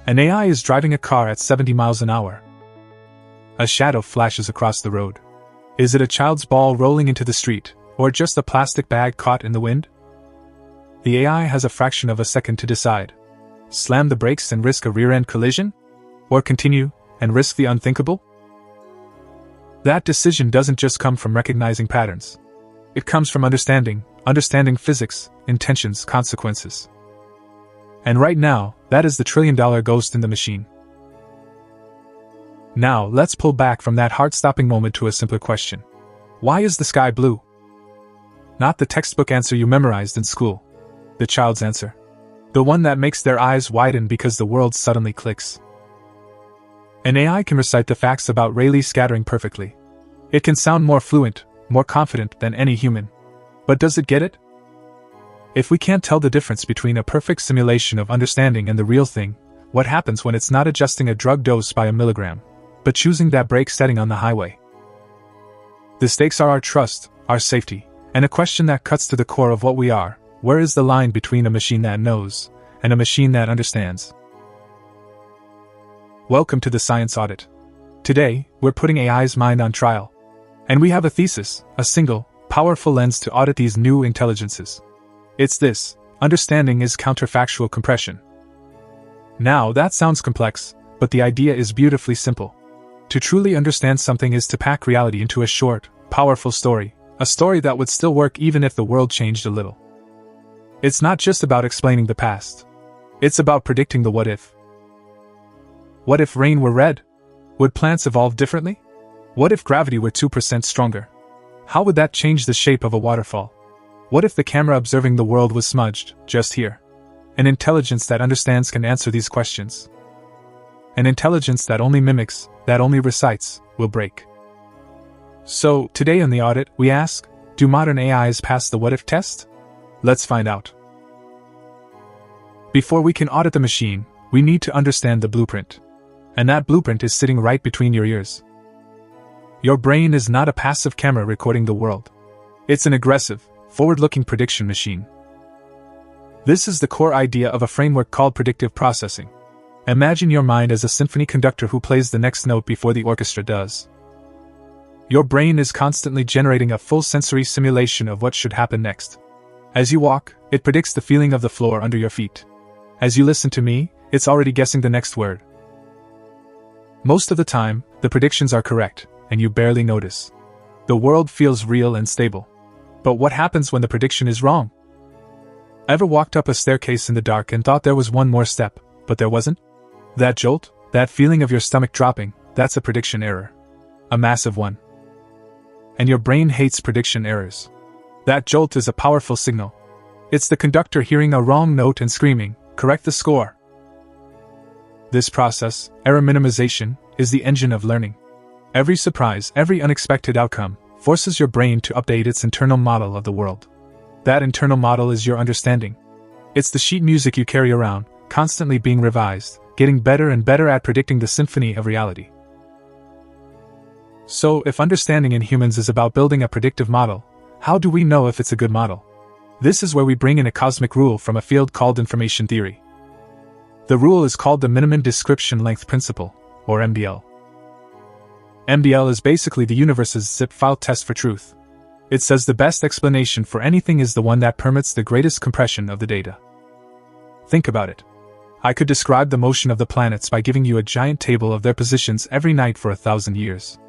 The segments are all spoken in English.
An AI is driving a car at 70 miles an hour. A shadow flashes across the road. Is it a child's ball rolling into the street, or just a plastic bag caught in the wind? The AI has a fraction of a second to decide. Slam the brakes and risk a rear-end collision? Or continue and risk the unthinkable? That decision doesn't just come from recognizing patterns. It comes from understanding physics, intentions, consequences. And right now, that is the trillion-dollar ghost in the machine. Now, let's pull back from that heart-stopping moment to a simpler question. Why is the sky blue? Not the textbook answer you memorized in school. The child's answer. The one that makes their eyes widen because the world suddenly clicks. An AI can recite the facts about Rayleigh scattering perfectly. It can sound more fluent, more confident than any human. But does it get it? If we can't tell the difference between a perfect simulation of understanding and the real thing, what happens when it's not adjusting a drug dose by a milligram, but choosing that brake setting on the highway? The stakes are our trust, our safety, and a question that cuts to the core of what we are. Where is the line between a machine that knows and a machine that understands? Welcome to the Science Audit. Today, we're putting AI's mind on trial. And we have a thesis, a single, powerful lens to audit these new intelligences. It's this: understanding is counterfactual compression. Now, that sounds complex, but the idea is beautifully simple. To truly understand something is to pack reality into a short, powerful story, a story that would still work even if the world changed a little. It's not just about explaining the past. It's about predicting the what if. What if rain were red? Would plants evolve differently? What if gravity were 2% stronger? How would that change the shape of a waterfall? What if the camera observing the world was smudged, just here? An intelligence that understands can answer these questions. An intelligence that only mimics, that only recites, will break. So, today on the audit, we ask, do modern AIs pass the what if test? Let's find out. Before we can audit the machine, we need to understand the blueprint. And that blueprint is sitting right between your ears. Your brain is not a passive camera recording the world. It's an aggressive, forward-looking prediction machine. This is the core idea of a framework called predictive processing. Imagine your mind as a symphony conductor who plays the next note before the orchestra does. Your brain is constantly generating a full sensory simulation of what should happen next. As you walk, it predicts the feeling of the floor under your feet. As you listen to me, it's already guessing the next word. Most of the time, the predictions are correct, and you barely notice. The world feels real and stable. But what happens when the prediction is wrong? Ever walked up a staircase in the dark and thought there was one more step, but there wasn't? That jolt, that feeling of your stomach dropping, that's a prediction error. A massive one. And your brain hates prediction errors. That jolt is a powerful signal. It's the conductor hearing a wrong note and screaming, "Correct the score." This process, error minimization, is the engine of learning. Every surprise, every unexpected outcome, forces your brain to update its internal model of the world. That internal model is your understanding. It's the sheet music you carry around, constantly being revised, getting better and better at predicting the symphony of reality. So, if understanding in humans is about building a predictive model, how do we know if it's a good model? This is where we bring in a cosmic rule from a field called information theory. The rule is called the minimum description length principle, or MDL. MDL is basically the universe's zip file test for truth. It says the best explanation for anything is the one that permits the greatest compression of the data. Think about it. I could describe the motion of the planets by giving you a giant table of their positions every night for 1,000 years.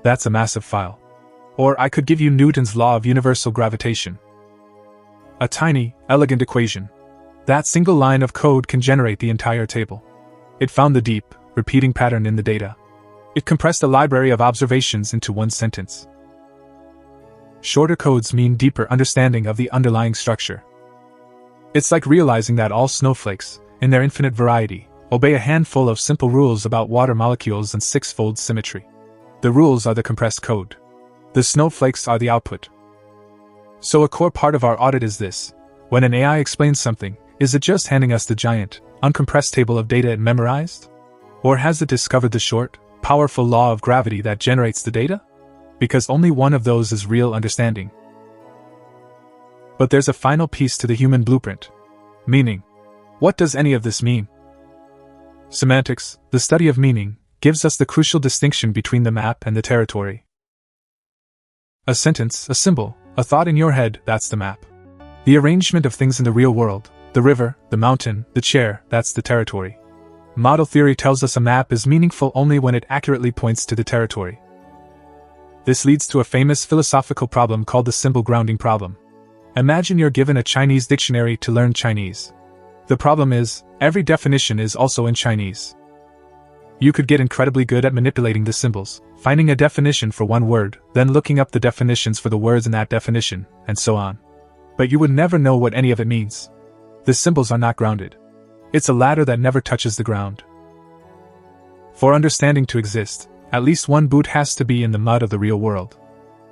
That's a massive file. Or I could give you Newton's law of universal gravitation. A tiny, elegant equation. That single line of code can generate the entire table. It found the deep, repeating pattern in the data. It compressed a library of observations into one sentence. Shorter codes mean deeper understanding of the underlying structure. It's like realizing that all snowflakes, in their infinite variety, obey a handful of simple rules about water molecules and six-fold symmetry. The rules are the compressed code. The snowflakes are the output. So a core part of our audit is this: when an AI explains something, is it just handing us the giant, uncompressed table of data it memorized? Or has it discovered the short, powerful law of gravity that generates the data? Because only one of those is real understanding. But there's a final piece to the human blueprint. Meaning. What does any of this mean? Semantics, the study of meaning, gives us the crucial distinction between the map and the territory. A sentence, a symbol, a thought in your head, that's the map. The arrangement of things in the real world, the river, the mountain, the chair, that's the territory. Model theory tells us a map is meaningful only when it accurately points to the territory. This leads to a famous philosophical problem called the symbol grounding problem. Imagine you're given a Chinese dictionary to learn Chinese. The problem is, every definition is also in Chinese. You could get incredibly good at manipulating the symbols, finding a definition for one word, then looking up the definitions for the words in that definition, and so on. But you would never know what any of it means. The symbols are not grounded. It's a ladder that never touches the ground. For understanding to exist, at least one boot has to be in the mud of the real world.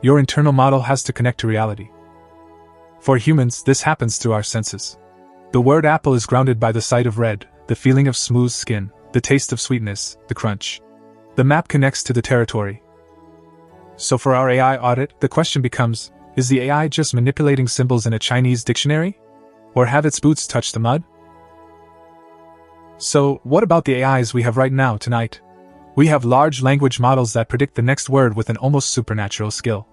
Your internal model has to connect to reality. For humans, this happens through our senses. The word apple is grounded by the sight of red, the feeling of smooth skin, the taste of sweetness, the crunch. The map connects to the territory. So for our AI audit, the question becomes, is the AI just manipulating symbols in a Chinese dictionary? Or have its boots touched the mud? So, what about the AIs we have right now tonight? We have large language models that predict the next word with an almost supernatural skill.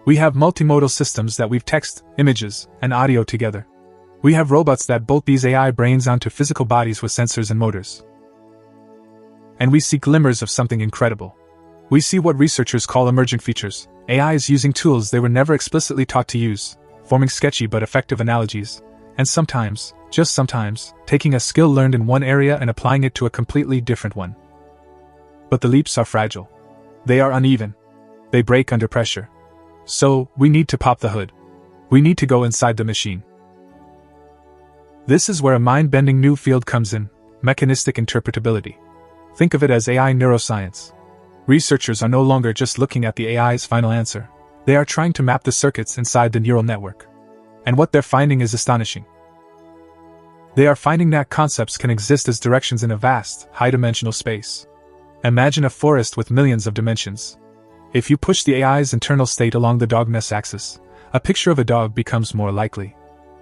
We have multimodal systems that weave text, images, and audio together. We have robots that bolt these AI brains onto physical bodies with sensors and motors. And we see glimmers of something incredible. We see what researchers call emergent features, AIs using tools they were never explicitly taught to use, forming sketchy but effective analogies, and sometimes, just sometimes, taking a skill learned in one area and applying it to a completely different one. But the leaps are fragile. They are uneven. They break under pressure. So, we need to pop the hood. We need to go inside the machine. This is where a mind-bending new field comes in, mechanistic interpretability. Think of it as AI neuroscience. Researchers are no longer just looking at the AI's final answer. They are trying to map the circuits inside the neural network. And what they're finding is astonishing. They are finding that concepts can exist as directions in a vast, high-dimensional space. Imagine a forest with millions of dimensions. If you push the AI's internal state along the dogness axis, a picture of a dog becomes more likely.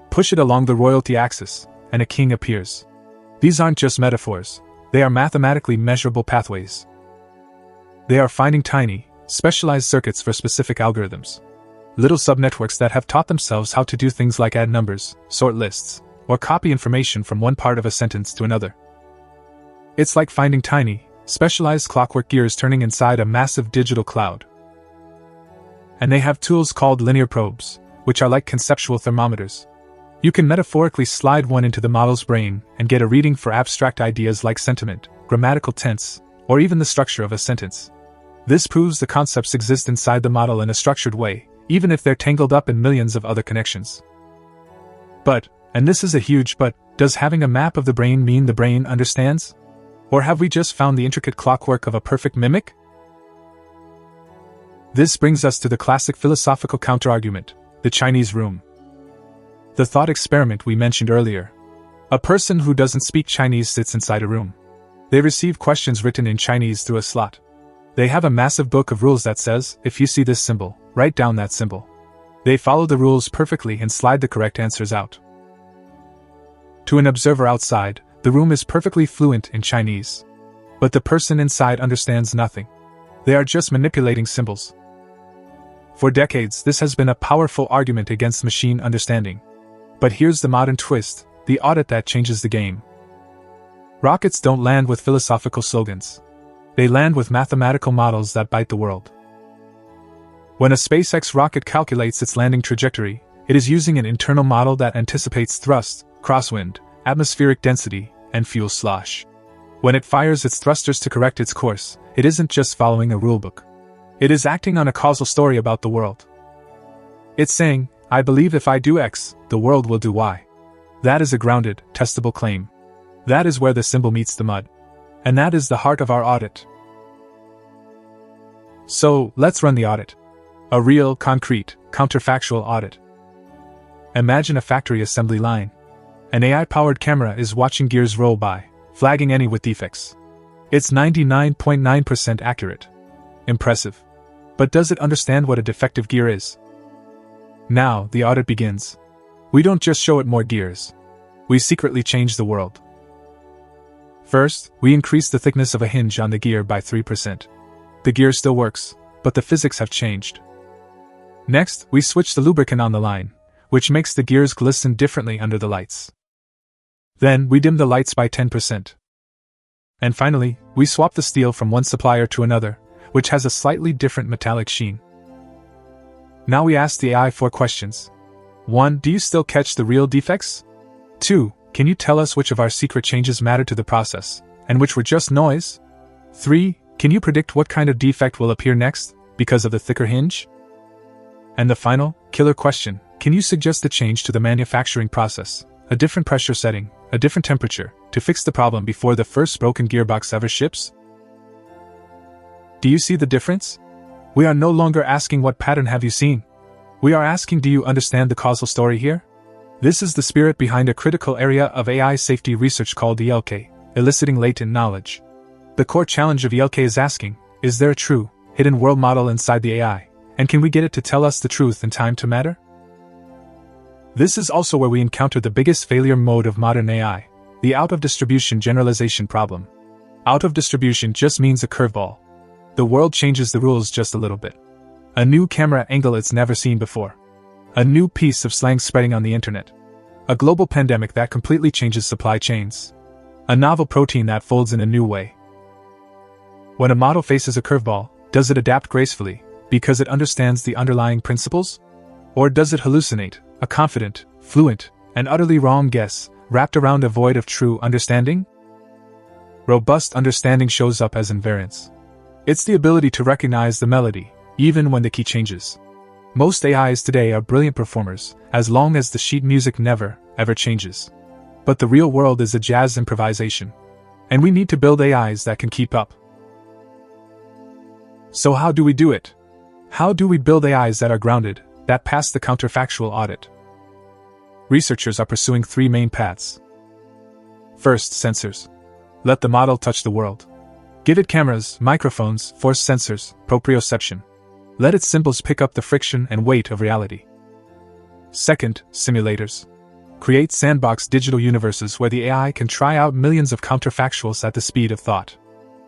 Push it along the royalty axis, and a king appears. These aren't just metaphors, they are mathematically measurable pathways. They are finding tiny, specialized circuits for specific algorithms. Little subnetworks that have taught themselves how to do things like add numbers, sort lists, or copy information from one part of a sentence to another. It's like finding tiny, specialized clockwork gears turning inside a massive digital cloud. And they have tools called linear probes, which are like conceptual thermometers. You can metaphorically slide one into the model's brain and get a reading for abstract ideas like sentiment, grammatical tense, or even the structure of a sentence. This proves the concepts exist inside the model in a structured way, even if they're tangled up in millions of other connections. But, and this is a huge but, does having a map of the brain mean the brain understands? Or have we just found the intricate clockwork of a perfect mimic? This brings us to the classic philosophical counterargument, the Chinese room. The thought experiment we mentioned earlier. A person who doesn't speak Chinese sits inside a room. They receive questions written in Chinese through a slot. They have a massive book of rules that says, if you see this symbol, write down that symbol. They follow the rules perfectly and slide the correct answers out. To an observer outside, the room is perfectly fluent in Chinese. But the person inside understands nothing. They are just manipulating symbols. For decades, this has been a powerful argument against machine understanding. But here's the modern twist, the audit that changes the game. Rockets don't land with philosophical slogans. They land with mathematical models that bite the world. When a SpaceX rocket calculates its landing trajectory, it is using an internal model that anticipates thrust, crosswind, atmospheric density, and fuel slosh. When it fires its thrusters to correct its course, it isn't just following a rulebook. It is acting on a causal story about the world. It's saying, I believe if I do X, the world will do Y. That is a grounded, testable claim. That is where the symbol meets the mud. And that is the heart of our audit. So, let's run the audit. A real, concrete, counterfactual audit. Imagine a factory assembly line. An AI-powered camera is watching gears roll by, flagging any with defects. It's 99.9% accurate. Impressive. But does it understand what a defective gear is? Now, the audit begins. We don't just show it more gears. We secretly change the world. First, we increase the thickness of a hinge on the gear by 3%. The gear still works, but the physics have changed. Next, we switch the lubricant on the line, which makes the gears glisten differently under the lights. Then, we dim the lights by 10%. And finally, we swap the steel from one supplier to another, which has a slightly different metallic sheen. Now we ask the AI 4 questions. 1. Do you still catch the real defects? 2. Can you tell us which of our secret changes matter to the process, and which were just noise? 3. Can you predict what kind of defect will appear next, because of the thicker hinge? And the final, killer question, can you suggest a change to the manufacturing process, a different pressure setting, a different temperature, to fix the problem before the first broken gearbox ever ships? Do you see the difference? We are no longer asking what pattern have you seen. We are asking, do you understand the causal story here? This is the spirit behind a critical area of AI safety research called ELK, eliciting latent knowledge. The core challenge of ELK is asking, is there a true, hidden world model inside the AI, and can we get it to tell us the truth in time to matter? This is also where we encounter the biggest failure mode of modern AI, the out-of-distribution generalization problem. Out of distribution just means a curveball. The world changes the rules just a little bit. A new camera angle it's never seen before. A new piece of slang spreading on the internet. A global pandemic that completely changes supply chains. A novel protein that folds in a new way. When a model faces a curveball, does it adapt gracefully, because it understands the underlying principles? Or does it hallucinate, a confident, fluent, and utterly wrong guess, wrapped around a void of true understanding? Robust understanding shows up as invariance. It's the ability to recognize the melody, even when the key changes. Most AIs today are brilliant performers, as long as the sheet music never, ever changes. But the real world is a jazz improvisation. And we need to build AIs that can keep up. So how do we do it? How do we build AIs that are grounded, that pass the counterfactual audit? Researchers are pursuing 3 main paths. First, sensors. Let the model touch the world. Give it cameras, microphones, force sensors, proprioception. Let its symbols pick up the friction and weight of reality. Second, simulators. Create sandbox digital universes where the AI can try out millions of counterfactuals at the speed of thought.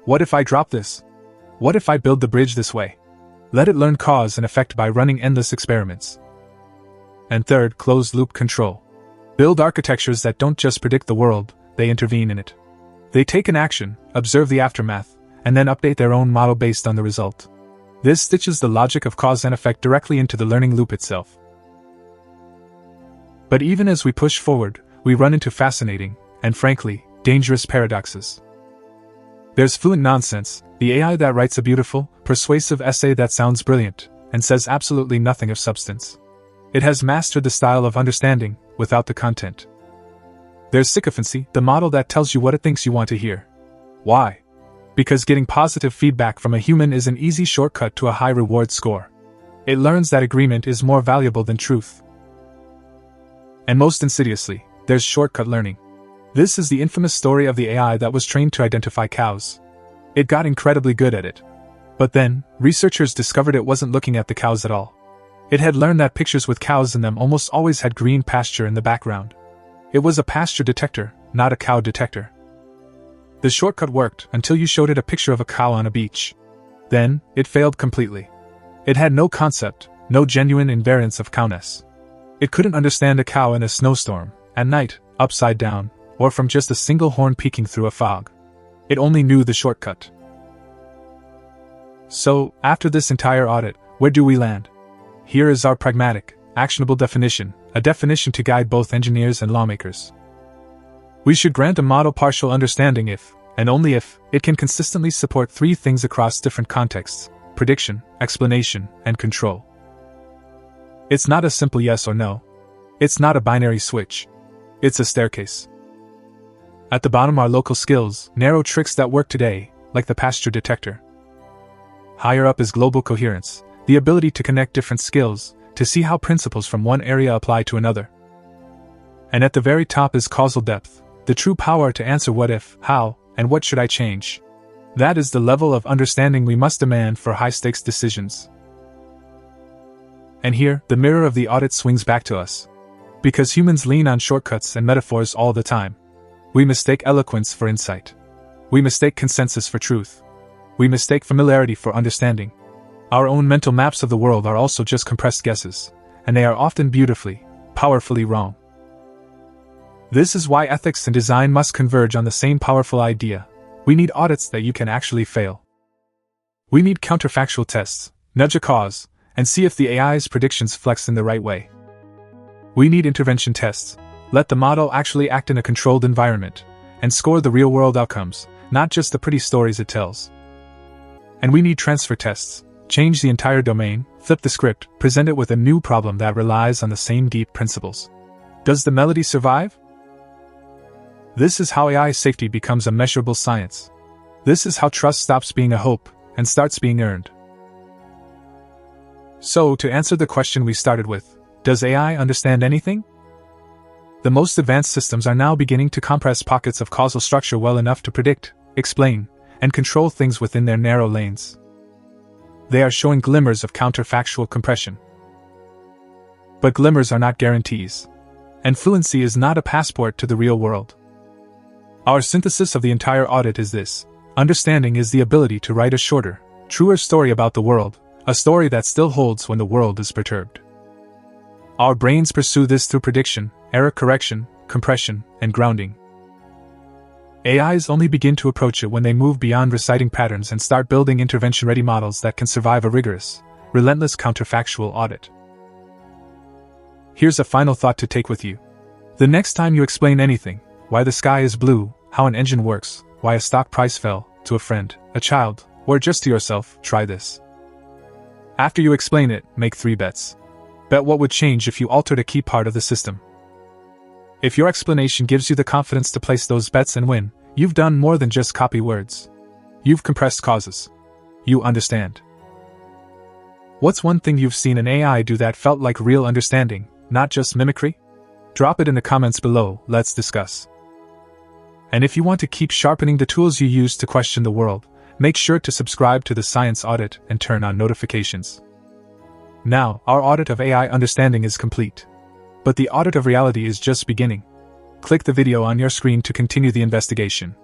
What if I drop this? What if I build the bridge this way? Let it learn cause and effect by running endless experiments. And third, closed-loop control. Build architectures that don't just predict the world, they intervene in it. They take an action, observe the aftermath, and then update their own model based on the result. This stitches the logic of cause and effect directly into the learning loop itself. But even as we push forward, we run into fascinating, and frankly, dangerous paradoxes. There's fluent nonsense, the AI that writes a beautiful, persuasive essay that sounds brilliant, and says absolutely nothing of substance. It has mastered the style of understanding, without the content. There's sycophancy, the model that tells you what it thinks you want to hear. Why? Because getting positive feedback from a human is an easy shortcut to a high reward score. It learns that agreement is more valuable than truth. And most insidiously, there's shortcut learning. This is the infamous story of the AI that was trained to identify cows. It got incredibly good at it. But then, researchers discovered it wasn't looking at the cows at all. It had learned that pictures with cows in them almost always had green pasture in the background. It was a pasture detector, not a cow detector. The shortcut worked until you showed it a picture of a cow on a beach. Then, it failed completely. It had no concept, no genuine invariance of cowness. It couldn't understand a cow in a snowstorm, at night, upside down, or from just a single horn peeking through a fog. It only knew the shortcut. So, after this entire audit, where do we land? Here is our pragmatic, actionable definition, a definition to guide both engineers and lawmakers. We should grant a model partial understanding if, and only if, it can consistently support 3 things across different contexts: prediction, explanation, and control. It's not a simple yes or no. It's not a binary switch. It's a staircase. At the bottom are local skills, narrow tricks that work today, like the pasture detector. Higher up is global coherence, the ability to connect different skills, to see how principles from one area apply to another. And at the very top is causal depth, the true power to answer what if, how, and what should I change. That is the level of understanding we must demand for high-stakes decisions. And here, the mirror of the audit swings back to us. Because humans lean on shortcuts and metaphors all the time. We mistake eloquence for insight. We mistake consensus for truth. We mistake familiarity for understanding. Our own mental maps of the world are also just compressed guesses, and they are often beautifully, powerfully wrong. This is why ethics and design must converge on the same powerful idea. We need audits that you can actually fail. We need counterfactual tests, nudge a cause, and see if the AI's predictions flex in the right way. We need intervention tests. Let the model actually act in a controlled environment, and score the real-world outcomes, not just the pretty stories it tells. And we need transfer tests. Change the entire domain, flip the script, present it with a new problem that relies on the same deep principles. Does the melody survive? This is how AI safety becomes a measurable science. This is how trust stops being a hope and starts being earned. So, to answer the question we started with, does AI understand anything? The most advanced systems are now beginning to compress pockets of causal structure well enough to predict, explain, and control things within their narrow lanes. They are showing glimmers of counterfactual compression. But glimmers are not guarantees. And fluency is not a passport to the real world. Our synthesis of the entire audit is this: understanding is the ability to write a shorter, truer story about the world, a story that still holds when the world is perturbed. Our brains pursue this through prediction, error correction, compression, and grounding. AIs only begin to approach it when they move beyond reciting patterns and start building intervention-ready models that can survive a rigorous, relentless counterfactual audit. Here's a final thought to take with you. The next time you explain anything, why the sky is blue, how an engine works, why a stock price fell, to a friend, a child, or just to yourself, try this. After you explain it, make 3 bets. Bet what would change if you altered a key part of the system. If your explanation gives you the confidence to place those bets and win, you've done more than just copy words. You've compressed causes. You understand. What's one thing you've seen an AI do that felt like real understanding, not just mimicry? Drop it in the comments below, let's discuss. And if you want to keep sharpening the tools you use to question the world, make sure to subscribe to the Science Audit and turn on notifications. Now, our audit of AI understanding is complete. But the audit of reality is just beginning. Click the video on your screen to continue the investigation.